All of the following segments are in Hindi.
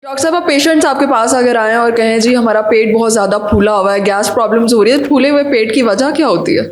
डॉक्टर साहब, आप पेशेंट्स आपके पास अगर आए और कहें जी हमारा पेट बहुत ज़्यादा फूला हुआ है, गैस प्रॉब्लम्स हो रही है, फूले हुए पेट की वजह क्या होती है?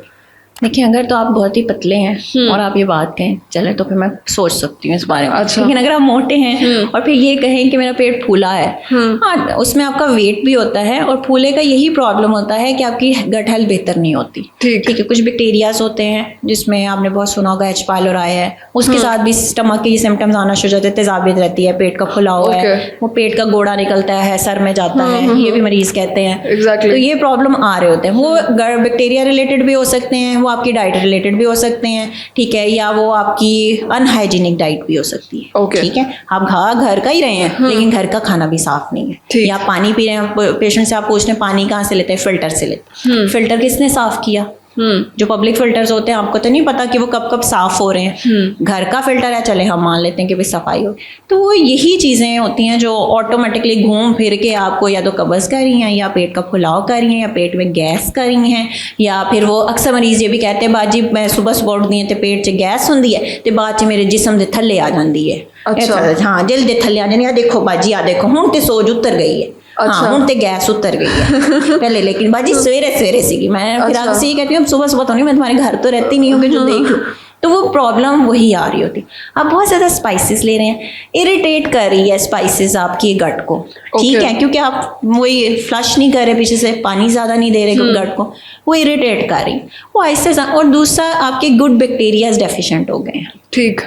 देखिए, अगर तो आप बहुत ही पतले हैं और आप ये बात कहें चले तो फिर मैं सोच सकती हूँ इस बारे में। अच्छा। लेकिन अगर आप मोटे हैं और फिर ये कहें कि मेरा पेट फूला है, हाँ, उसमें आपका वेट भी होता है और फूले का यही प्रॉब्लम होता है कि आपकी गट हेल्थ बेहतर नहीं होती। ठीक है, कुछ बैक्टीरियाज होते हैं जिसमें आपने बहुत सुना होगा एच पाइलोराई है, उसके साथ भी स्टमक के सिम्टम्स आना शुरू हो जाते हैं, तेजाबियत रहती है, पेट का फुला हुआ है, वो पेट का गोड़ा निकलता है, सर में जाता है, ये भी मरीज कहते हैं। Exactly. तो ये प्रॉब्लम आ रहे होते हैं, वो बैक्टीरिया रिलेटेड भी हो सकते हैं, वो आपकी डाइट रिलेटेड भी हो सकते हैं, ठीक है, या वो आपकी अनहाइजीनिक डाइट भी हो सकती है। Okay. ठीक है, आप घर का ही रहे हैं लेकिन घर का खाना भी साफ नहीं है, या पानी पी रहे हैं, पेशेंट से आप पूछ रहे हैं पानी कहाँ से लेते हैं, फिल्टर से लेते हैं। फिल्टर किसने साफ किया? जो पब्लिक फिल्टर्स होते हैं आपको तो नहीं पता कि वो कब कब साफ हो रहे हैं। घर का फिल्टर है, चले हम मान लेते हैं कि भाई सफाई हो। तो वो यही चीज़ें होती हैं जो ऑटोमेटिकली घूम फिर के आपको या तो कब्ज़ कर रही हैं, या पेट का फुलाव कर रही हैं, या पेट में गैस कर रही हैं, या फिर वो अक्सर मरीज़ ये भी कहते हैं बाजी मैं सुबह उठदी तो पेट च गैस होंगी है तो बाद मेरे जिसम के थल्ले आ जाती है। अच्छा। हाँ, दिल के थल्ले आ जाती है, देखो बाजी आ देखो हुण तो सोज उतर गई है। अच्छा। हाँ, हुण तो गैस उतर गई है पहले, लेकिन बाजी सवेरे सी मैं फिर आगे से ये कहती हूँ सुबह तो नहीं, मैं तुम्हारे घर तो रहती नहीं हूँ कि जो देख लूँ। तो वो प्रॉब्लम वही आ रही होती। आप बहुत ज़्यादा स्पाइसेस ले रहे हैं, इरिटेट कर रही है स्पाइसेस आपकी गट को। ठीक है, क्योंकि आप वही फ्लश नहीं कर रहे, पीछे से पानी ज़्यादा नहीं दे रहे गट को, वो इरिटेट कर रही, वो ऐसे। और दूसरा, आपके गुड बैक्टीरियाज डेफिशिएंट हो गए हैं। ठीक,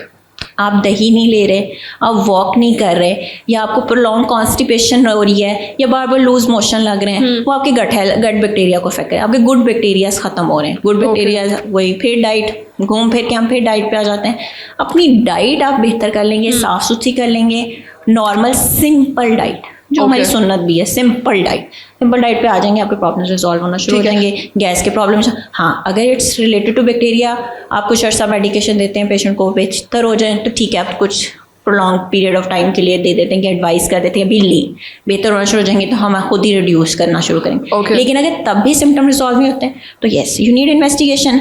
आप दही नहीं ले रहे, आप वॉक नहीं कर रहे, या आपको प्रोलॉन्ग कॉन्स्टिपेशन हो रही है, या बार बार लूज मोशन लग रहे हैं, वो आपके गट बैक्टीरिया को अफेक्ट कर रहे हैं, आपके गुड बैक्टीरियाज खत्म हो रहे हैं। गुड बैक्टीरिया वही फिर डाइट, घूम फिर के हम फिर डाइट पे आ जाते हैं। अपनी डाइट आप बेहतर कर लेंगे, साफ सुथरी कर लेंगे, नॉर्मल सिंपल डाइट जो हमारी सुन्नत भी है, सिंपल डाइट पे आ जाएंगे, आपके प्रॉब्लम्स रिजॉल्व होना शुरू हो जाएंगे। गैस के प्रॉब्लम्स, हाँ, अगर इट्स रिलेटेड टू बैक्टीरिया, आप कुछ अर्सा मेडिकेशन देते हैं पेशेंट को, बेहतर हो जाए तो ठीक है, आप कुछ प्रोलॉन्ग पीरियड ऑफ टाइम के लिए दे देते हैं कि एडवाइस कर देते हैं अभी ली, बेहतर होना शुरू हो जाएंगे तो हम खुद ही रिड्यूस करना शुरू करेंगे। लेकिन अगर तब भी सिम्टम रिजॉल्व नहीं होते हैं तो येस, यू नीड इन्वेस्टिगेशन।